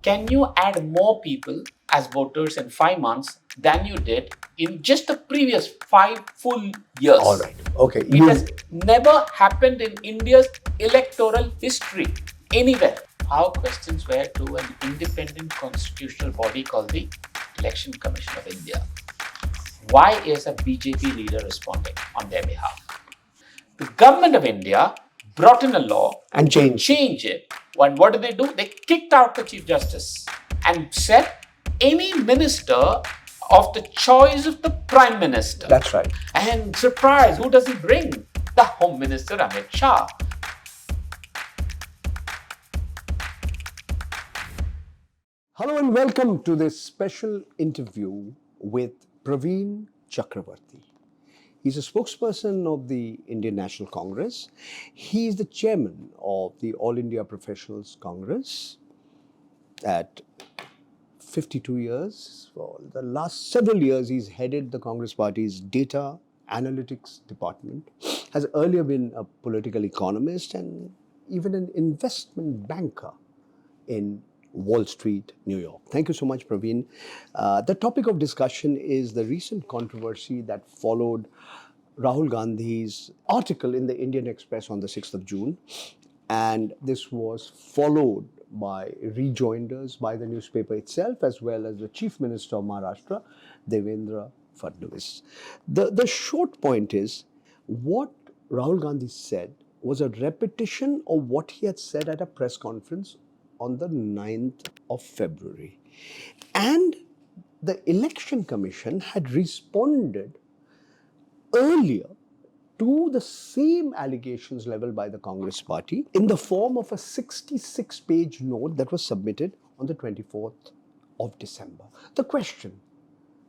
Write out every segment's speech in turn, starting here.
Can you add more people as voters in 5 months than you did in just the previous 5 full years? All right. Okay. It has never happened in India's electoral history anywhere. Our questions were to an independent constitutional body called the Election Commission of India. Why is a BJP leader responding on their behalf? The government of India brought in a law And to change it. What did they do? They kicked out the Chief Justice and said any minister of the choice of the Prime Minister. That's right. And surprise, who does he bring? The Home Minister Amit Shah. Hello and welcome to this special interview with Praveen Chakravarty. He's a spokesperson of the Indian National Congress. He is the chairman of the All India Professionals Congress at 52 years. For the last several years, he's headed the Congress Party's data analytics department, has earlier been a political economist and even an investment banker in Wall Street, New York. Thank you so much, Praveen. The topic of discussion is the recent controversy that followed Rahul Gandhi's article in the Indian Express on the 6th of June. And this was followed by rejoinders by the newspaper itself, as well as the Chief Minister of Maharashtra, Devendra Fadnavis. The short point is, what Rahul Gandhi said was a repetition of what he had said at a press conference on the 9th of February. And the Election Commission had responded earlier to the same allegations leveled by the Congress Party in the form of a 66-page note that was submitted on the 24th of December. The question,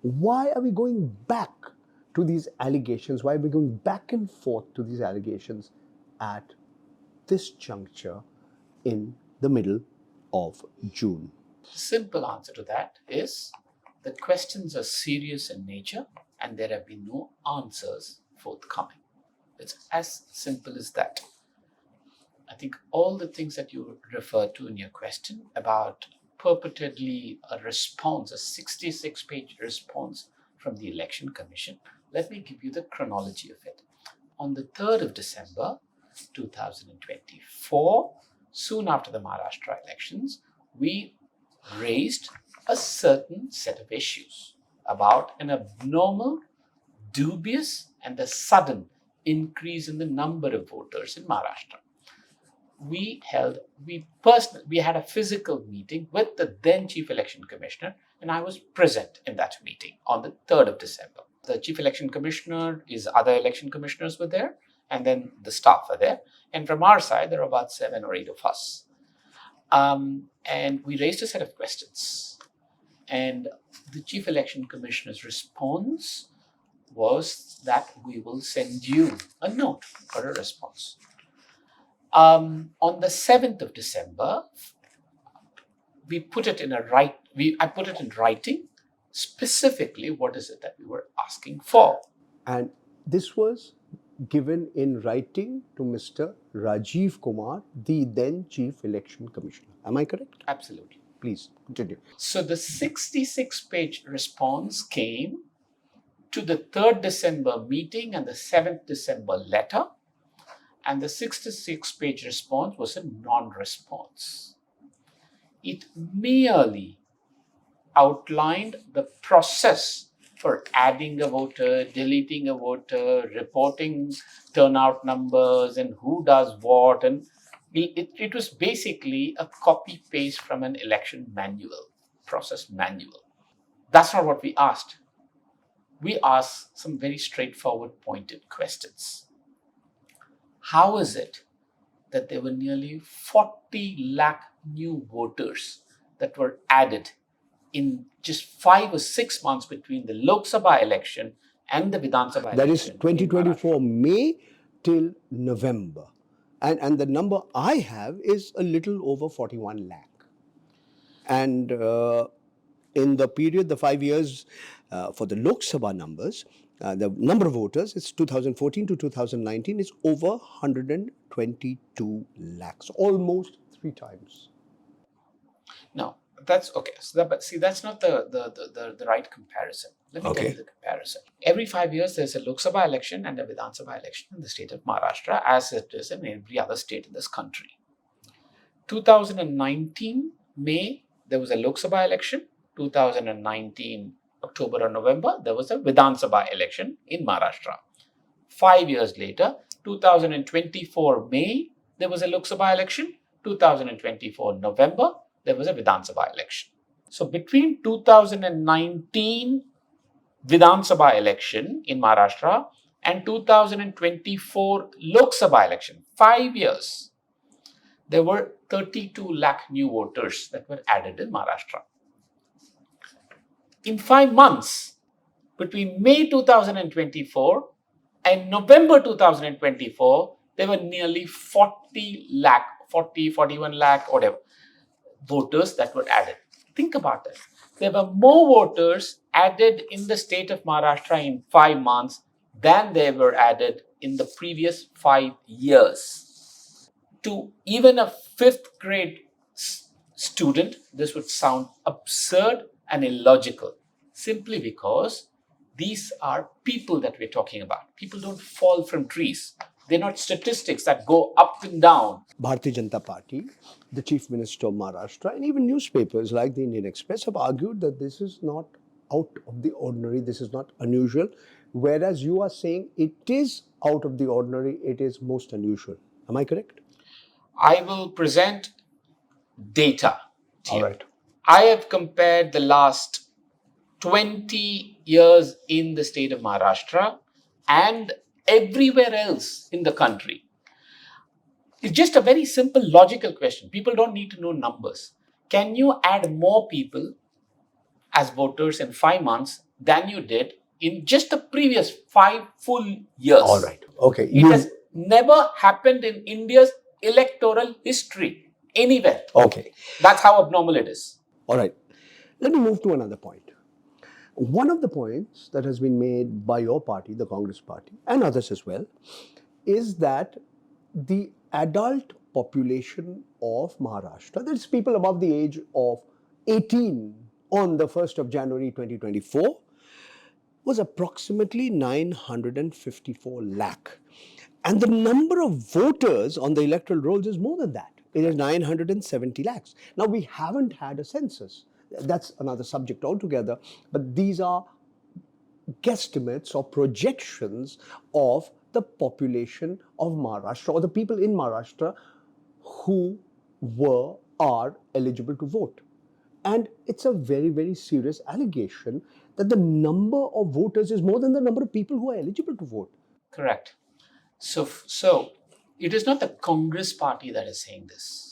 why are we going back to these allegations? Why are we going back and forth to these allegations at this juncture in the middle of June? Simple answer to that is the questions are serious in nature and there have been no answers forthcoming. It's as simple as that. I think all the things that you referred to in your question about purportedly a response, a 66-page response from the Election Commission, let me give you the chronology of it. On the 3rd of December 2024, soon after the Maharashtra elections, we raised a certain set of issues about an abnormal, dubious, and a sudden increase in the number of voters in Maharashtra. We had a physical meeting with the then Chief Election Commissioner, and I was present in that meeting on the 3rd of December. The Chief Election Commissioner, his other election commissioners were there, and then the staff were there. And from our side, there were about 7 or 8 of us. And we raised a set of questions. And the Chief Election Commissioner's response was that we will send you a note for a response. On the 7th of December, I put it in writing, specifically what is it that we were asking for. And this was given in writing to Mr. Rajiv Kumar, the then Chief Election Commissioner. Am I correct? Absolutely. Please continue. So the 66-page response came to the 3rd December meeting and the 7th December letter, and the 66-page response was a non-response. It merely outlined the process for adding a voter, deleting a voter, reporting turnout numbers and who does what, and it was basically a copy-paste from an election manual, process manual. That's not what we asked. We asked some very straightforward, pointed questions. How is it that there were nearly 40 lakh new voters that were added in just 5 or 6 months between the Lok Sabha election and the Vidhan Sabha election? That is 2024 May till November. And the number I have is a little over 41 lakh. And in the period, the 5 years for the Lok Sabha numbers, the number of voters is 2014 to 2019 is over 122 lakhs, almost 3 times. No, That's okay. But see, that's not the right comparison. Let me tell you the comparison. Every 5 years, there's a Lok Sabha election and a Vidhan Sabha election in the state of Maharashtra, as it is in every other state in this country. 2019 May, there was a Lok Sabha election. 2019 October or November, there was a Vidhan Sabha election in Maharashtra. 5 years later, 2024 May, there was a Lok Sabha election. 2024 November, there was a Vidhan Sabha election. So between 2019 Vidhan Sabha election in Maharashtra and 2024 Lok Sabha election, 5 years, there were 32 lakh new voters that were added in Maharashtra. In 5 months, between May 2024 and November 2024, there were nearly 40 lakh, 41 lakh, whatever, voters that were added. Think about it. There were more voters added in the state of Maharashtra in 5 months than they were added in the previous 5 years. To even a fifth grade student, this would sound absurd and illogical, simply because these are people that we're talking about. People don't fall from trees. They're not statistics that go up and down. Bharatiya Janata Party, the Chief Minister of Maharashtra, and even newspapers like the Indian Express have argued that this is not out of the ordinary, this is not unusual, whereas you are saying it is out of the ordinary, it is most unusual. Am I correct? I will present data to you. All right. I have compared the last 20 years in the state of Maharashtra and everywhere else in the country. It's just a very simple logical question. People don't need to know numbers. Can you add more people as voters in 5 months than you did in just the previous 5 full years? All right. Okay. It has never happened in India's electoral history anywhere. Okay. That's how abnormal it is. All right. Let me move to another point. One of the points that has been made by your party, the Congress Party, and others as well, is that the adult population of Maharashtra, that's people above the age of 18 on the 1st of January 2024, was approximately 954 lakh. And the number of voters on the electoral rolls is more than that. It is 970 lakhs. Now, we haven't had a census. That's another subject altogether. But these are guesstimates or projections of the population of Maharashtra, or the people in Maharashtra who are eligible to vote. And it's a very, very serious allegation that the number of voters is more than the number of people who are eligible to vote. Correct. So it is not the Congress Party that is saying this.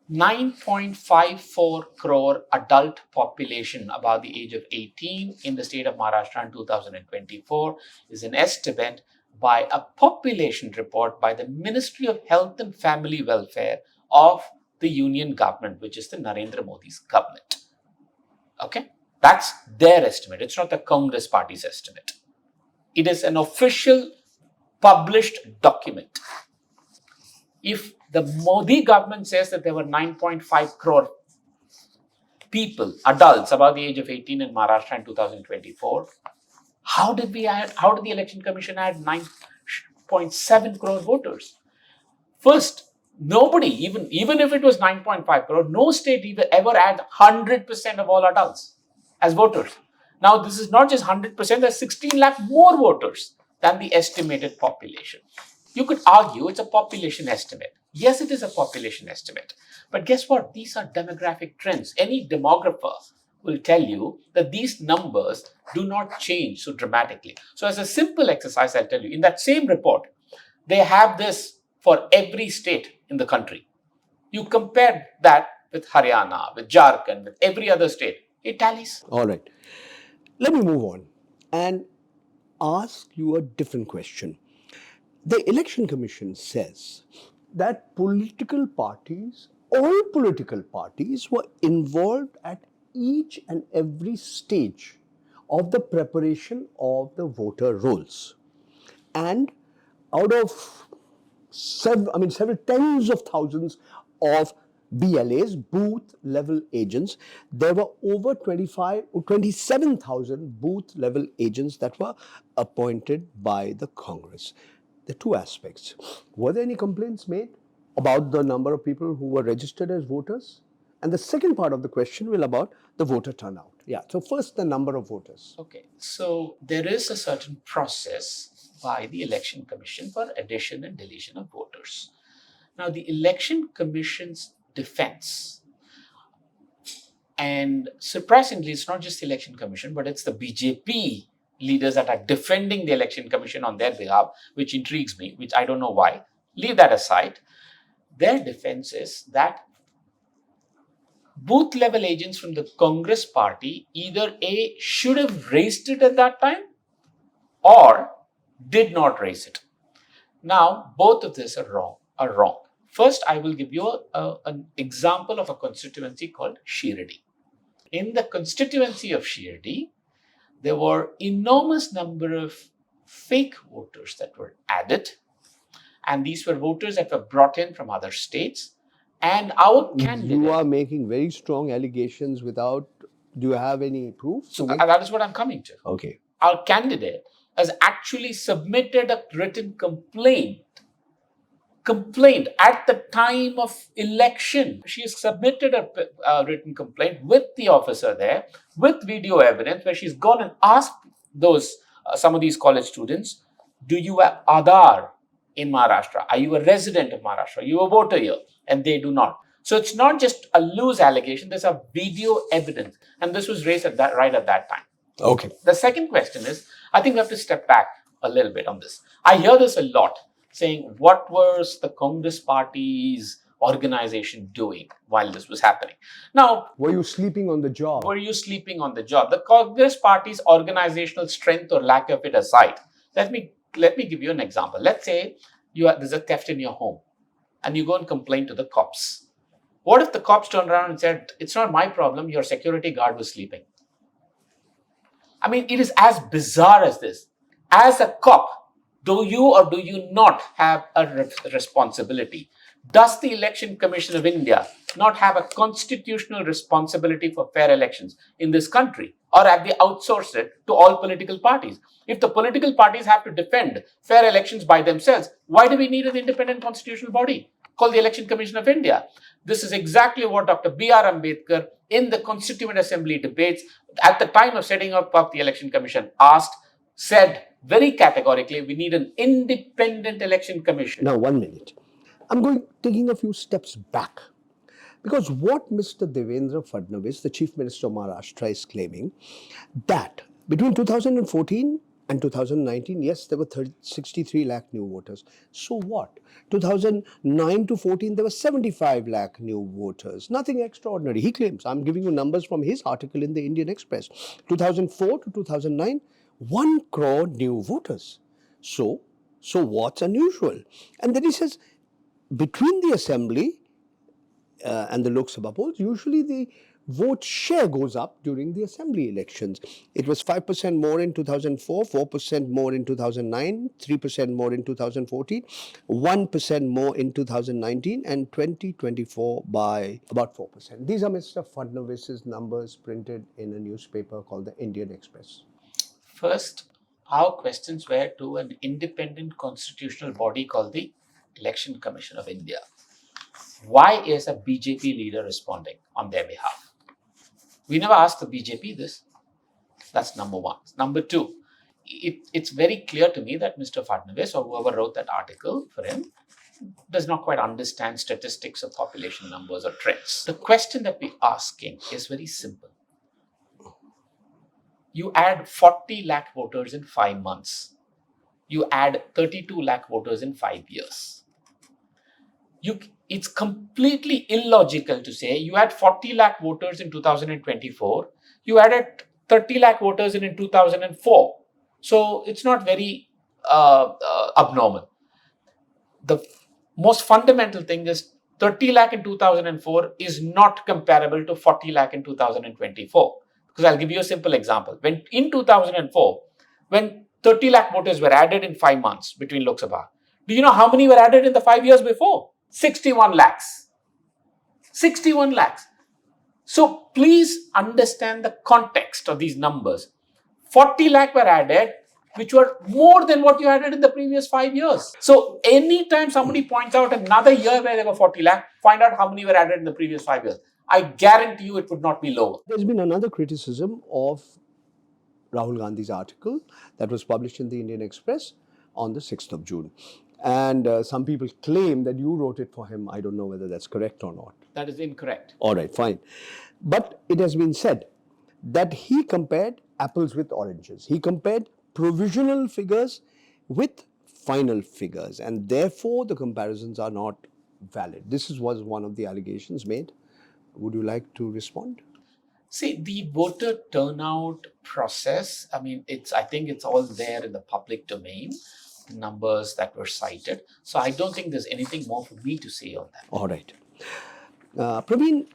9.54 crore adult population above the age of 18 in the state of Maharashtra in 2024 is an estimate by a population report by the Ministry of Health and Family Welfare of the Union government, which is the Narendra Modi's government. Okay? That's their estimate. It's not the Congress Party's estimate. It is an official published document. If the Modi government says that there were 9.5 crore people, adults above the age of 18 in Maharashtra in 2024, how did the Election Commission add 9.7 crore voters? First, nobody, even if it was 9.5 crore, no state ever had 100% of all adults as voters. Now, this is not just 100%, there's 16 lakh more voters than the estimated population. You could argue it's a population estimate. Yes, it is a population estimate. But guess what? These are demographic trends. Any demographer will tell you that these numbers do not change so dramatically. So as a simple exercise, I'll tell you, in that same report, they have this for every state in the country. You compare that with Haryana, with Jharkhand, with every other state, it tallies. All right. Let me move on and ask you a different question. The Election Commission says that all political parties were involved at each and every stage of the preparation of the voter rolls. And out of several tens of thousands of BLAs, booth level agents. There were over 27,000 booth level agents that were appointed by the Congress. There are two aspects. Were there any complaints made about the number of people who were registered as voters? And the second part of the question will about the voter turnout. Yeah. So first, the number of voters. Okay, so there is a certain process by the Election Commission for addition and deletion of voters. Now, the Election Commission's defense, and surprisingly, it's not just the Election Commission, but it's the BJP leaders that are defending the Election Commission on their behalf, which intrigues me, which I don't know why. Leave that aside. Their defense is that booth level agents from the Congress party either A, should have raised it at that time or did not raise it. Now, both of these are wrong. First, I will give you an example of a constituency called Shirdi. In the constituency of Shirdi, there were enormous number of fake voters that were added, and these were voters that were brought in from other states. And our candidate... You are making very strong allegations without... Do you have any proof? So that is what I'm coming to. Okay. Our candidate has actually submitted a written complaint at the time of election. She has submitted a written complaint with the officer there, with video evidence, where she's gone and asked those some of these college students, do you have Aadhaar in Maharashtra? Are you a resident of Maharashtra? Are you a voter here? And they do not. So it's not just a loose allegation, there's a video evidence. And this was raised right at that time. Okay. The second question is, I think we have to step back a little bit on this. I hear this a lot, saying, what was the Congress party's organization doing while this was happening? Now, were you sleeping on the job? The Congress party's organizational strength or lack of it aside, let me give you an example. Let's say there's a theft in your home and you go and complain to the cops. What if the cops turned around and said, it's not my problem, your security guard was sleeping? I mean, it is as bizarre as this. As a cop, do you or do you not have a responsibility? Does the Election Commission of India not have a constitutional responsibility for fair elections in this country? Or have they outsourced it to all political parties? If the political parties have to defend fair elections by themselves, why do we need an independent constitutional body called the Election Commission of India? This is exactly what Dr. B.R. Ambedkar in the Constituent Assembly debates at the time of setting up of the Election Commission said very categorically, we need an independent election commission. Now, 1 minute. I'm taking a few steps back. Because what Mr. Devendra Fadnavis, the Chief Minister of Maharashtra, is claiming, that between 2014 and 2019, yes, there were 63 lakh new voters. So what? 2009 to 14, there were 75 lakh new voters. Nothing extraordinary. He claims, I'm giving you numbers from his article in the Indian Express. 2004 to 2009, 1 crore new voters. So what's unusual? And then he says, between the assembly and the Lok Sabha polls, usually the vote share goes up during the assembly elections. It was 5% more in 2004, 4% more in 2009, 3% more in 2014, 1% more in 2019, and 2024 by about 4%. These are Mr. Fadnavis's numbers printed in a newspaper called the Indian Express. First, our questions were to an independent constitutional body called the Election Commission of India. Why is a BJP leader responding on their behalf? We never asked the BJP this. That's number one. Number two, it's very clear to me that Mr. Fadnavis or whoever wrote that article for him does not quite understand statistics of population numbers or trends. The question that we're asking is very simple. You add 40 lakh voters in 5 months. You add 32 lakh voters in 5 years. It's completely illogical to say you had 40 lakh voters in 2024, you added 30 lakh voters in 2004. So it's not very abnormal. The most fundamental thing is 30 lakh in 2004 is not comparable to 40 lakh in 2024. Because I'll give you a simple example. When in 2004, when 30 lakh voters were added in 5 months between Lok Sabha, do you know how many were added in the 5 years before? 61 lakhs. 61 lakhs. So please understand the context of these numbers. 40 lakh were added, which were more than what you added in the previous 5 years. So anytime somebody points out another year where there were 40 lakh, find out how many were added in the previous 5 years. I guarantee you it would not be lower. There's been another criticism of Rahul Gandhi's article that was published in the Indian Express on the 6th of June. And some people claim that you wrote it for him. I don't know whether that's correct or not. That is incorrect. All right, fine. But it has been said that he compared apples with oranges. He compared provisional figures with final figures, and therefore the comparisons are not valid. This was one of the allegations made. Would you like to respond? See, the voter turnout process, I think it's all there in the public domain, the numbers that were cited. So I don't think there's anything more for me to say on that. All right. Praveen,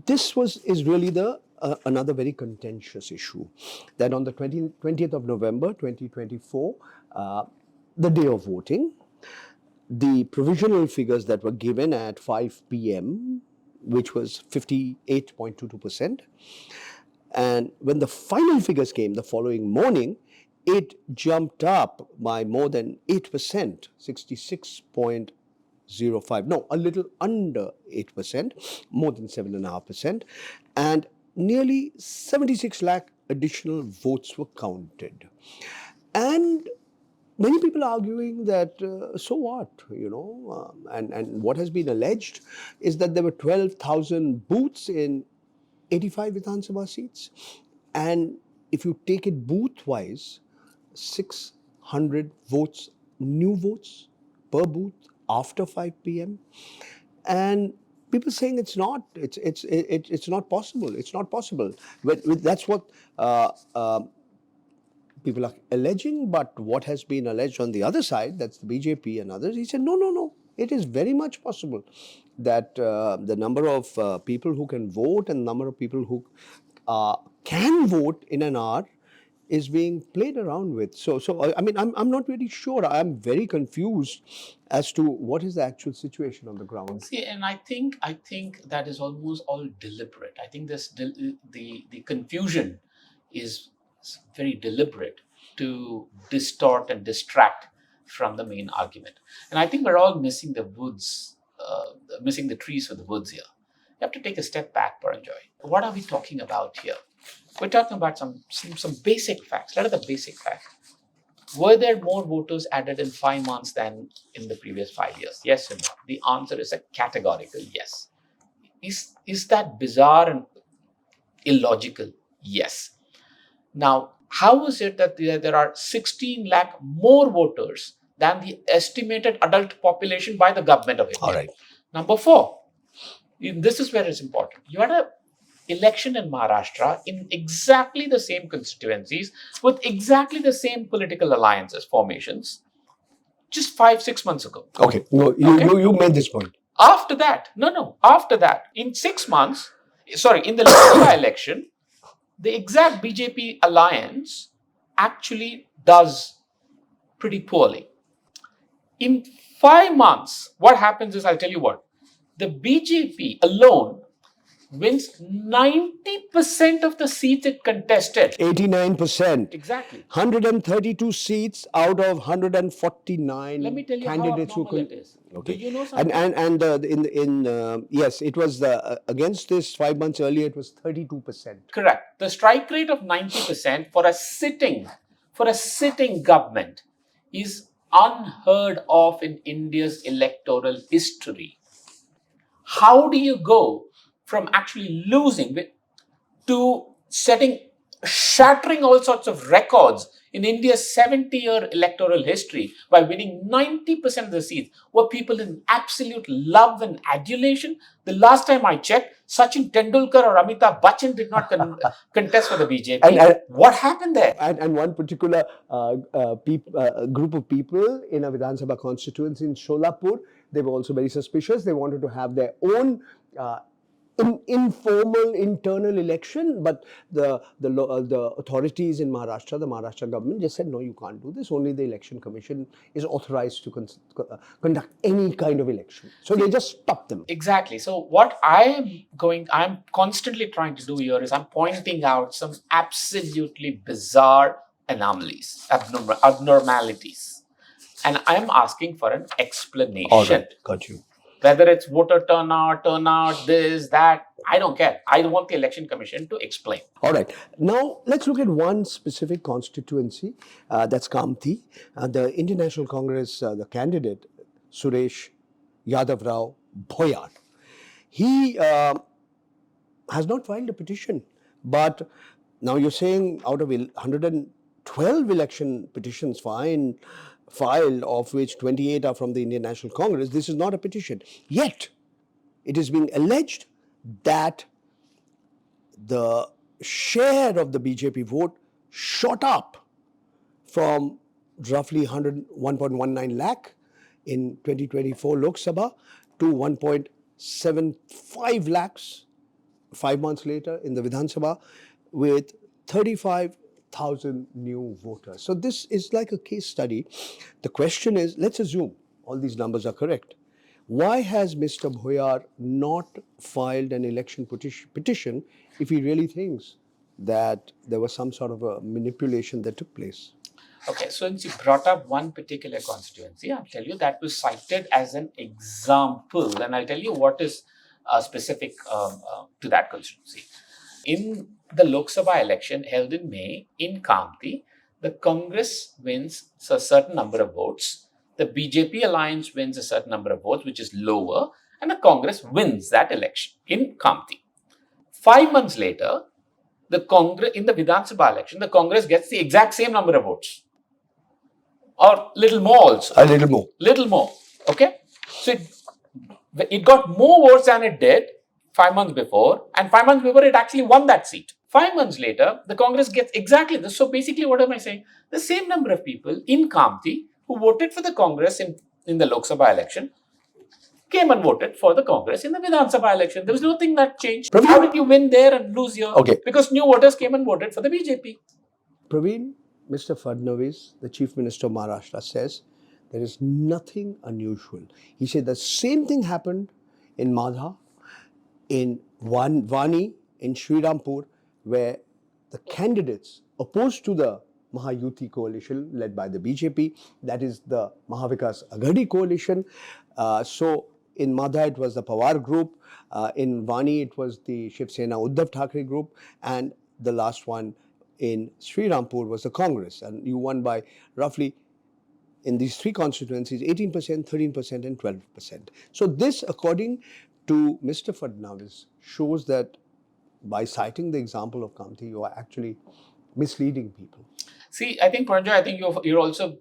this is really the another very contentious issue, that on the 20th of November 2024, the day of voting, the provisional figures that were given at 5 p.m., which was 58.22%, and when the final figures came the following morning, it jumped up by more than 8%, 66.05, no, a little under 8%, more than 7.5%, and nearly 76 lakh additional votes were counted. And many people are arguing that, so what, and what has been alleged is that there were 12,000 booths in 85 Vidhan Sabha seats. And if you take it booth-wise, 600 votes, new votes per booth after 5 p.m. And people saying it's not possible. It's not possible. That's what people are alleging, but what has been alleged on the other side, that's the BJP and others, he said, no, it is very much possible that the number of people who can vote and the number of people who can vote in an hour is being played around with. So I'm not really sure. I'm very confused as to what is the actual situation on the ground. See, and I think that is almost all deliberate. I think this the confusion is very deliberate to distort and distract from the main argument. And I think we're all missing the trees for the woods here. You have to take a step back, Paranjoy. What are we talking about here? We're talking about some basic facts. What are the basic facts? Were there more voters added in 5 months than in the previous 5 years? Yes or no? The answer is a categorical yes. Is that bizarre and illogical? Yes. Now, how is it that there are 16 lakh more voters than the estimated adult population by the government of India? All right. Number 4, this is where it's important. You had an election in Maharashtra in exactly the same constituencies with exactly the same political alliances, formations, just 5-6 months ago. Okay, no, you made this point. After that, after that, in 6 months, in the Lok Sabha election, the exact BJP alliance actually does pretty poorly. In 5 months, what happens is, I'll tell you what, the BJP alone wins 90% of the seats it contested. 89%. Exactly. 132 seats out of 149 Let me tell you candidates how abnormal it is. Okay. Do you know something? Yes, it was against this 5 months earlier. It was 32%. Correct. The strike rate of 90% for a sitting government is unheard of in India's electoral history. How do you go from actually losing to shattering all sorts of records in India's 70-year electoral history by winning 90% of the seats? Were people in absolute love and adulation? The last time I checked, Sachin Tendulkar or Amitabh Bachchan did not contest for the BJP. What happened there? And one particular group of people in a Vidhan Sabha constituency in Sholapur, they were also very suspicious. They wanted to have their own informal internal election, but the authorities in Maharashtra, the Maharashtra government, just said no, you can't do this. Only the election commission is authorized to conduct any kind of election. So they just stopped them. Exactly. So what I'm constantly trying to do here is I'm pointing out some absolutely bizarre anomalies, abnormalities, and I'm asking for an explanation. All right, got you. Whether it's voter turnout, this, that, I don't care. I want the election commission to explain. All right. Now, let's look at one specific constituency, that's Kamthi. The Indian National Congress, the candidate, Suresh Yadav Rao Bhoyar, he has not filed a petition. But now you're saying out of 112 election petitions filed, of which 28 are from the Indian National Congress, this is not a petition. Yet, it is being alleged that the share of the BJP vote shot up from roughly 1.19 lakh in 2024 Lok Sabha to 1.75 lakhs 5 months later in the Vidhan Sabha, with 35,000 new voters. So this is like a case study. The question is, let's assume all these numbers are correct. Why has Mr. Bhoyar not filed an election petition if he really thinks that there was some sort of a manipulation that took place? Okay, so since you brought up one particular constituency, I'll tell you that was cited as an example, and I'll tell you what is specific to that constituency. In the Lok Sabha election held in May in Kamthi, the Congress wins a certain number of votes, the BJP alliance wins a certain number of votes, which is lower, and the Congress wins that election in Kamthi. 5 months later, the Congress in the Vidhan Sabha election, the Congress gets the exact same number of votes, or little more also. A little more. Little more. Okay, so it got more votes than it did 5 months before, and 5 months before it actually won that seat. 5 months later, the Congress gets exactly this. So basically, what am I saying? The same number of people in Kamthi who voted for the Congress in the Lok Sabha election came and voted for the Congress in the Vidhan Sabha election. There was nothing that changed. Praveen? How did you win there and lose here? Okay. Because new voters came and voted for the BJP. Praveen, Mr. Fadnavis, the Chief Minister of Maharashtra, says there is nothing unusual. He said the same thing happened in Madha, in Vani, in Srirampur, where the candidates opposed to the Mahayuti coalition led by the BJP, that is the Mahavikas Aghadi coalition. So in Madha it was the Pawar group, in Vani it was the Shiv Sena Uddhav Thackeray group, and the last one in Srirampur was the Congress, and you won by roughly, in these three constituencies, 18%, 13% and 12%. So this, according to Mr. Fadnavis, shows that by citing the example of Kamthi, you are actually misleading people. See, I think, Paranjoy, you're also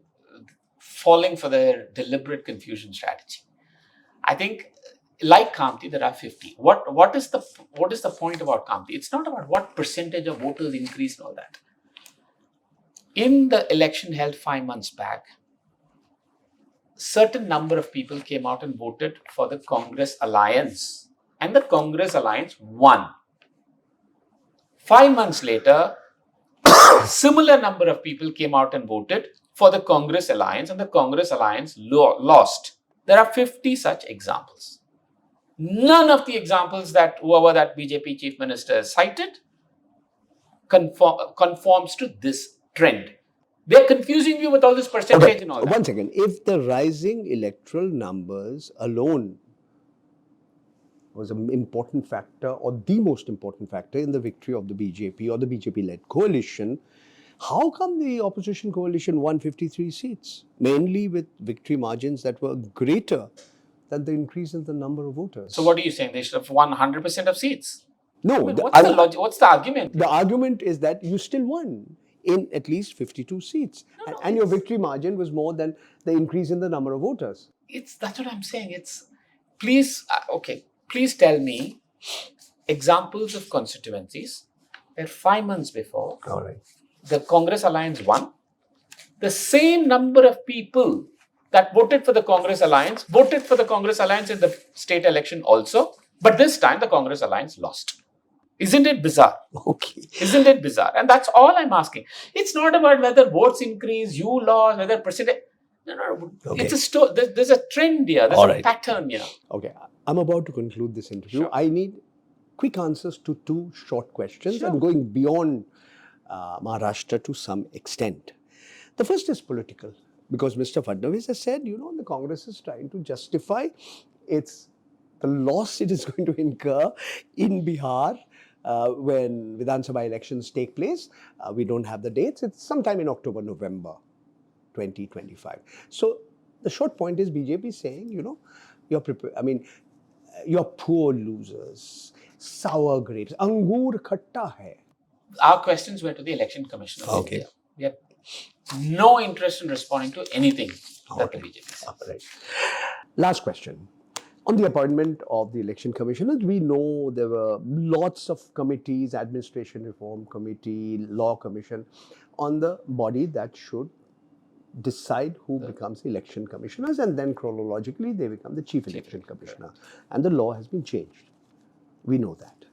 falling for their deliberate confusion strategy. I think, like Kamthi, there are 50. What is the point about Kamthi? It's not about what percentage of voters increased and all that. In the election held 5 months back, certain number of people came out and voted for the Congress alliance, and the Congress alliance won. 5 months later, similar number of people came out and voted for the Congress alliance, and the Congress alliance lost. There are 50 such examples. None of the examples that whoever that BJP chief minister cited conforms to this trend. They're confusing you with all this percentage and all that. One second. If the rising electoral numbers alone was an important factor, or the most important factor in the victory of the BJP or the BJP-led coalition, how come the opposition coalition won 53 seats, mainly with victory margins that were greater than the increase in the number of voters? So what are you saying? They should have won 100% of seats? No. What's the logic? What's the argument? The argument is that you still won in at least 52 seats. And your victory margin was more than the increase in the number of voters. That's what I'm saying. Please tell me examples of constituencies where 5 months before, all right, the Congress alliance won. The same number of people that voted for the Congress alliance in the state election also, But this time, the Congress alliance lost. Isn't it bizarre? Okay. Isn't it bizarre? And that's all I'm asking. It's not about whether votes increase, you lost, whether president. No. Okay. It's a story. There's a trend here. There's All a right. pattern here. Okay. I'm about to conclude this interview. Sure. I need quick answers to two short questions. Sure. I'm going beyond Maharashtra to some extent. The first is political, because Mr. Fadnavis has said, the Congress is trying to justify the loss it is going to incur in Bihar when Vidhan Sabha elections take place. We don't have the dates. It's sometime in October, November 2025. So the short point is BJP is saying, you're poor losers, sour grapes, angur khatta hai. Our questions were to the Election Commission of Okay. India. We have no interest in responding to anything that the BJP says. Right. Last question. On the appointment of the election commissioners, we know there were lots of committees, Administration Reform Committee, Law Commission, on the body that should decide who becomes election commissioners, and then chronologically they become the chief election commissioner. And the law has been changed. We know that.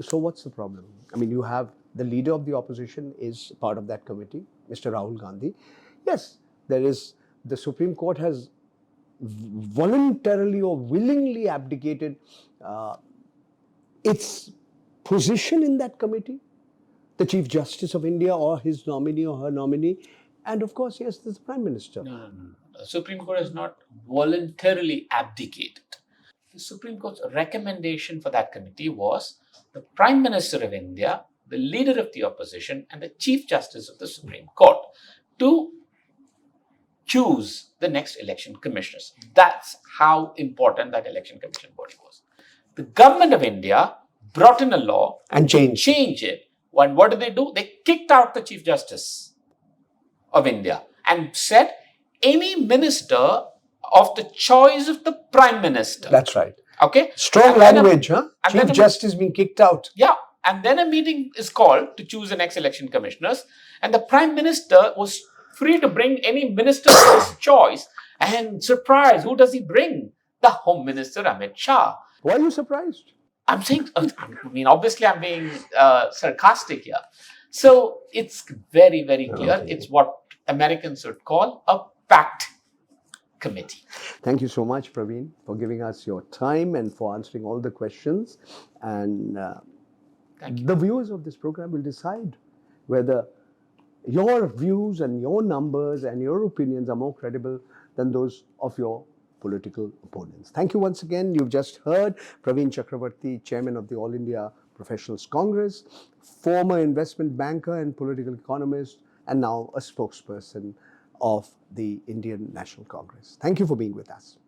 So what's the problem? You have the leader of the opposition is part of that committee, Mr. Rahul Gandhi. Yes, the Supreme Court has voluntarily or willingly abdicated its position in that committee, the Chief Justice of India or his nominee or her nominee, and of course, yes, there's the Prime Minister. No. The Supreme Court has not voluntarily abdicated. The Supreme Court's recommendation for that committee was the Prime Minister of India, the leader of the opposition, and the Chief Justice of the Supreme Court to choose the next election commissioners. That's how important that election commission body was. The government of India brought in a law And changed. change it. And what did? They kicked out the Chief Justice of India and said any minister of the choice of the Prime Minister. That's right. Okay? Strong And then language, huh? and Chief then a- Justice being kicked out. Yeah. And then a meeting is called to choose the next election commissioners. And the Prime Minister was free to bring any minister of his choice. And surprise, who does he bring? The Home Minister, Amit Shah. Why are you surprised? I'm saying, obviously I'm being sarcastic here. So it's very, very clear. Okay. It's what Americans would call a packed committee. Thank you so much, Praveen, for giving us your time and for answering all the questions. And Thank you. the viewers of this program will decide whether your views and your numbers and your opinions are more credible than those of your political opponents. Thank you once again. You've just heard Praveen Chakravarty, Chairman of the All India Professionals Congress, former investment banker and political economist, and now a spokesperson of the Indian National Congress. Thank you for being with us.